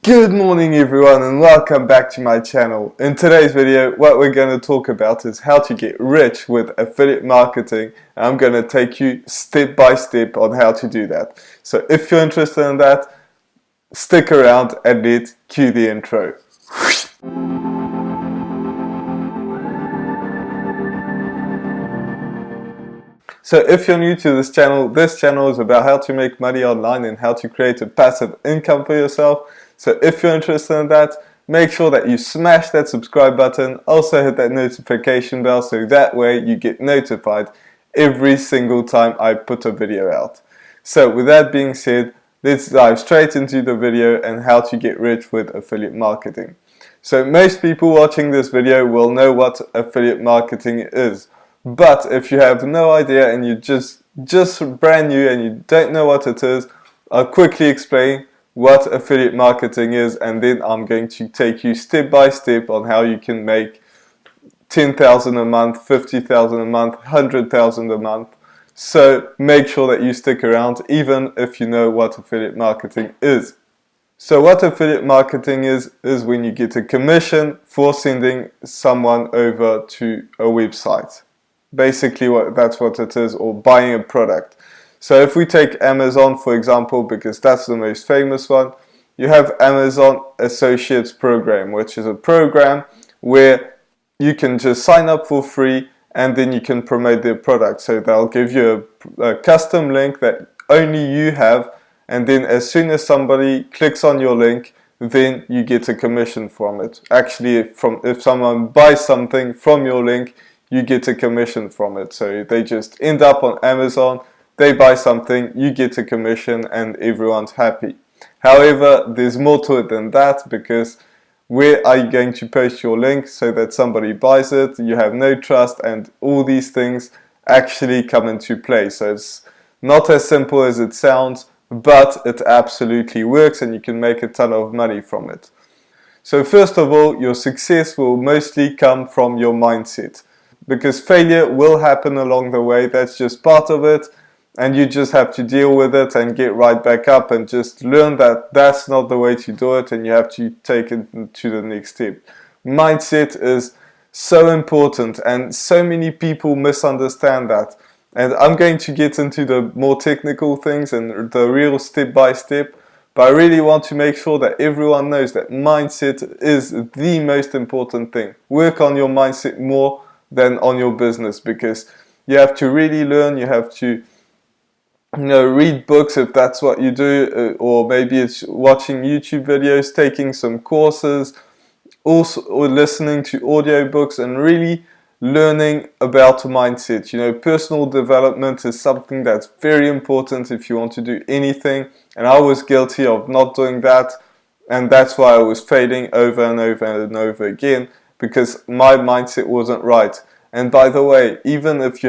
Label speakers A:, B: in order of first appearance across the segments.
A: Good morning everyone and welcome back to my channel. In today's video what we're going to talk about is how to get rich with affiliate marketing. I'm going to take you step by step on how to do that. So if you're interested in that, stick around and let's cue the intro. So if you're new to this channel is about how to make money online and how to create a passive income for yourself. So if you're interested in that, make sure that you smash that subscribe button, also hit that notification bell so that way you get notified every single time I put a video out. So with that being said, let's dive straight into the video and how to get rich with affiliate marketing. So most people watching this video will know what affiliate marketing is. But if you have no idea and you're just brand new and you don't know what it is, I'll quickly explain what affiliate marketing is, and then I'm going to take you step by step on how you can make 10,000 a month, 50,000 a month, 100,000 a month. So make sure that you stick around even if you know what affiliate marketing is. So what affiliate marketing is when you get a commission for sending someone over to a website. Basically that's what it is, or buying a product. So if we take Amazon for example, because that's the most famous one, you have Amazon Associates Program, which is a program where you can just sign up for free and then you can promote their product. So they'll give you a custom link that only you have, and then as soon as somebody clicks on your link, then you get a commission from it. Actually, if someone buys something from your link, you get a commission from it. So they just end up on Amazon, they buy something, you get a commission, and everyone's happy. However, there's more to it than that, because where are you going to post your link so that somebody buys it? You have no trust, and all these things actually come into play. So it's not as simple as it sounds, but it absolutely works and you can make a ton of money from it. So first of all, your success will mostly come from your mindset, because failure will happen along the way. That's just part of it. And you just have to deal with it and get right back up and just learn that that's not the way to do it, and you have to take it to the next step. Mindset is so important and so many people misunderstand that. And I'm going to get into the more technical things and the real step by step, but I really want to make sure that everyone knows that mindset is the most important thing. Work on your mindset more than on your business, because you have to really learn, you have to read books if that's what you do, or maybe it's watching YouTube videos, taking some courses, also, or listening to audiobooks and really learning about mindset. Personal development is something that's very important if you want to do anything, and I was guilty of not doing that, and that's why I was failing over and over and over again, because my mindset wasn't right. And by the way, even if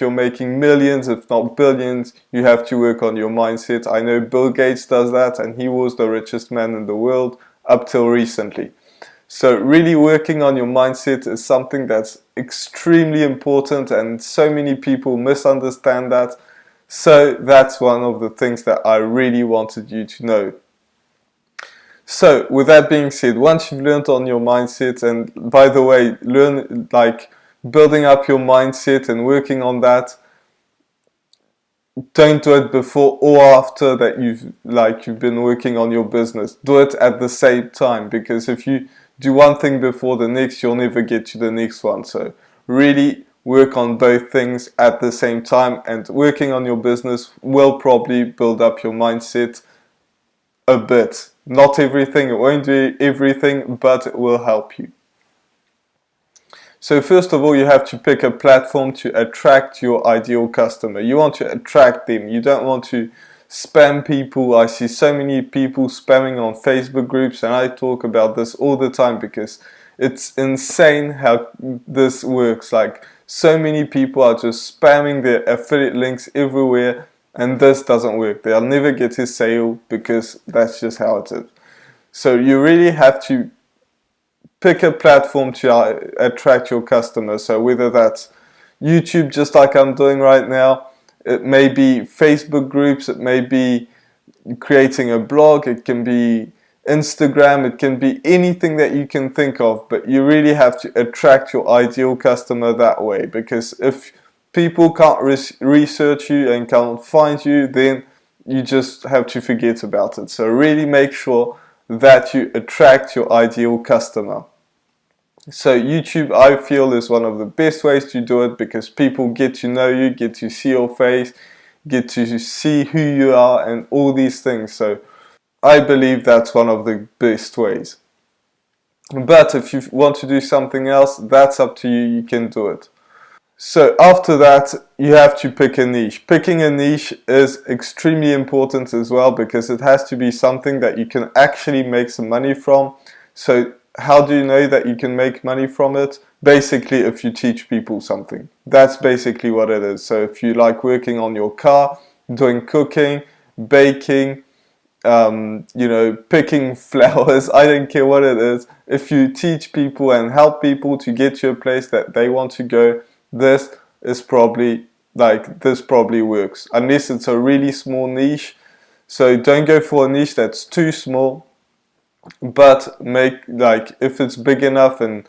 A: you're making millions, if not billions, you have to work on your mindset. I know Bill Gates does that, and he was the richest man in the world up till recently. So really working on your mindset is something that's extremely important, and so many people misunderstand that. So that's one of the things that I really wanted you to know. So with that being said, once you've learned on your mindset, and by the way, building up your mindset and working on that, don't do it before or after that you've been working on your business. Do it at the same time, because if you do one thing before the next, you'll never get to the next one. So really work on both things at the same time, and working on your business will probably build up your mindset a bit. Not everything, it won't do everything, but it will help you. So first of all, you have to pick a platform to attract your ideal customer. You want to attract them. You don't want to spam people. I see so many people spamming on Facebook groups, and I talk about this all the time because it's insane how this works. Like, so many people are just spamming their affiliate links everywhere, and this doesn't work. They'll never get a sale because that's just how it is. So you really have to pick a platform to attract your customers. So whether that's YouTube, just like I'm doing right now, it may be Facebook groups, it may be creating a blog, it can be Instagram, it can be anything that you can think of, but you really have to attract your ideal customer that way, because if people can't research you and can't find you, then you just have to forget about it. So really make sure that you attract your ideal customer. So YouTube, I feel, is one of the best ways to do it, because people get to know you, get to see your face, get to see who you are and all these things. So I believe that's one of the best ways. But if you want to do something else, that's up to you, you can do it. So after that, you have to pick a niche. Picking a niche is extremely important as well, because it has to be something that you can actually make some money from. So how do you know that you can make money from it? Basically, if you teach people something. That's basically what it is. So if you like working on your car, doing cooking, baking, picking flowers, I don't care what it is. If you teach people and help people to get to a place that they want to go, this probably works. Unless it's a really small niche. So don't go for a niche that's too small, but if it's big enough and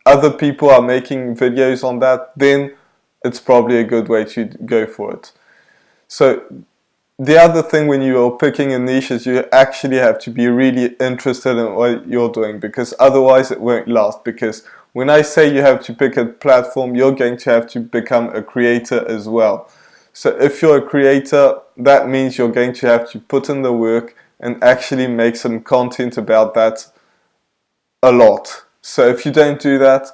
A: other people are making videos on that, then it's probably a good way to go for it. So the other thing when you are picking a niche is you actually have to be really interested in what you're doing, because otherwise it won't last. Because when I say you have to pick a platform, you're going to have to become a creator as well. So if you're a creator, that means you're going to have to put in the work and actually make some content about that a lot. So if you don't do that,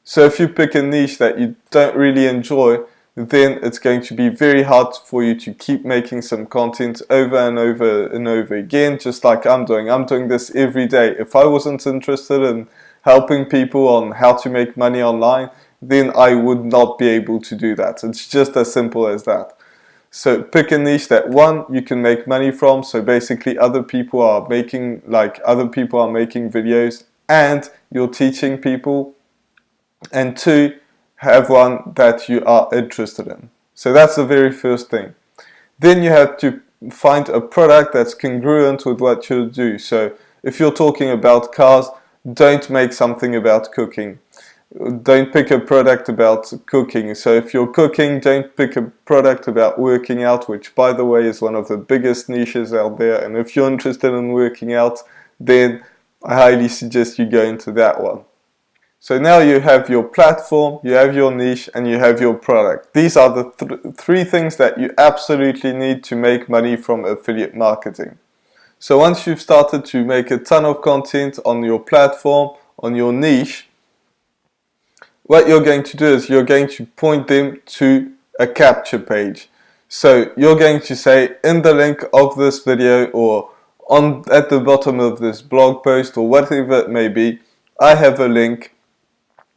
A: so if you pick a niche that you don't really enjoy, then it's going to be very hard for you to keep making some content over and over and over again, just like I'm doing. I'm doing this every day. If I wasn't interested in helping people on how to make money online, then I would not be able to do that. It's just as simple as that. So pick a niche that, one, you can make money from. So basically other people are making videos and you're teaching people. And two, have one that you are interested in. So that's the very first thing. Then you have to find a product that's congruent with what you do. So if you're talking about cars, don't make something about cooking. Don't pick a product about cooking. So if you're cooking, don't pick a product about working out, which, by the way, is one of the biggest niches out there. And if you're interested in working out, then I highly suggest you go into that one. So now you have your platform, you have your niche, and you have your product. These are the three things that you absolutely need to make money from affiliate marketing. So once you've started to make a ton of content on your platform, on your niche, what you're going to do is you're going to point them to a capture page. So you're going to say, in the link of this video, or at the bottom of this blog post, or whatever it may be, I have a link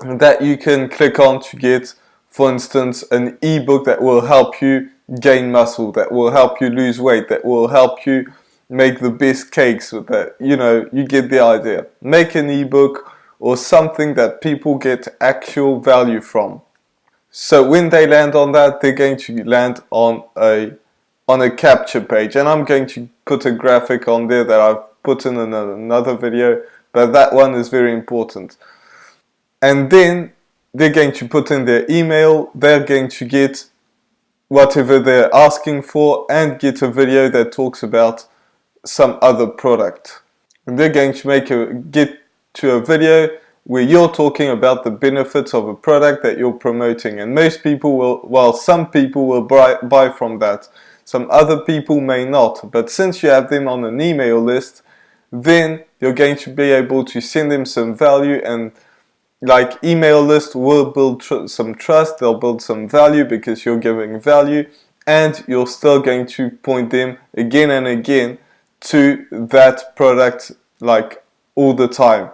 A: that you can click on to get, for instance, an ebook that will help you gain muscle, that will help you lose weight, that will help you make the best cakes with that. You get the idea. Make an ebook or something that people get actual value from. So when they land on that, they're going to land on a capture page, and I'm going to put a graphic on there that I've put in another video, but that one is very important. And then they're going to put in their email, they're going to get whatever they're asking for and get a video that talks about some other product. And they're going to get to a video where you're talking about the benefits of a product that you're promoting. And most people will, some people will buy from that. Some other people may not. But since you have them on an email list, then you're going to be able to send them some value, and like email list will build some trust, they'll build some value because you're giving value, and you're still going to point them again and again to that product like all the time.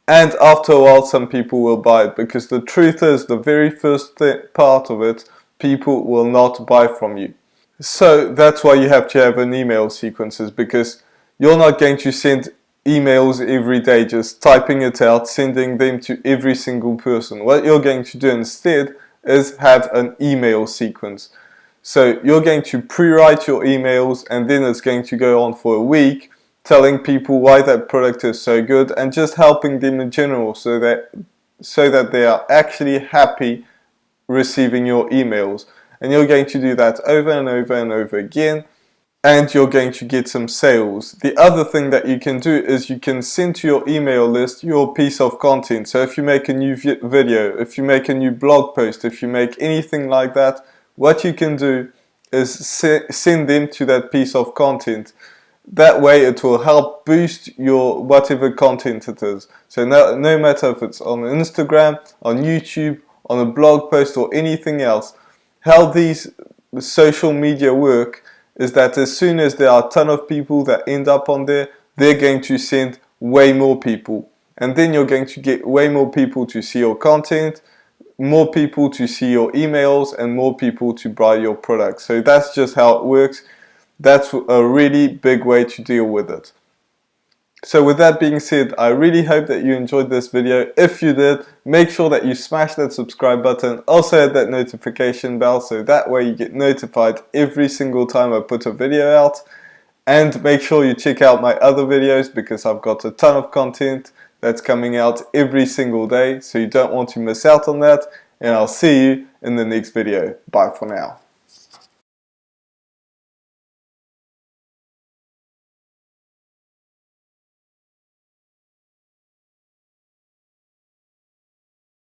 A: And after a while some people will buy it, because the truth is, the very first part of it, people will not buy from you. So that's why you have to have an email sequences, because you're not going to send emails every day, just typing it out, sending them to every single person. What you're going to do instead is have an email sequence. So you're going to pre-write your emails, and then it's going to go on for a week telling people why that product is so good and just helping them in general so that they are actually happy receiving your emails. And you're going to do that over and over and over again, and you're going to get some sales. The other thing that you can do is you can send to your email list your piece of content. So if you make a new video, if you make a new blog post, if you make anything like that, what you can do is send them to that piece of content. That way it will help boost your whatever content it is. So no matter if it's on Instagram, on YouTube, on a blog post or anything else, how these social media work is that as soon as there are a ton of people that end up on there, they're going to send way more people. And then you're going to get way more people to see your content, more people to see your emails, and more people to buy your products. So that's just how it works. That's a really big way to deal with it. So with that being said, I really hope that you enjoyed this video. If you did, make sure that you smash that subscribe button. Also hit that notification bell so that way you get notified every single time I put a video out. And make sure you check out my other videos because I've got a ton of content that's coming out every single day. So you don't want to miss out on that. And I'll see you in the next video. Bye for now.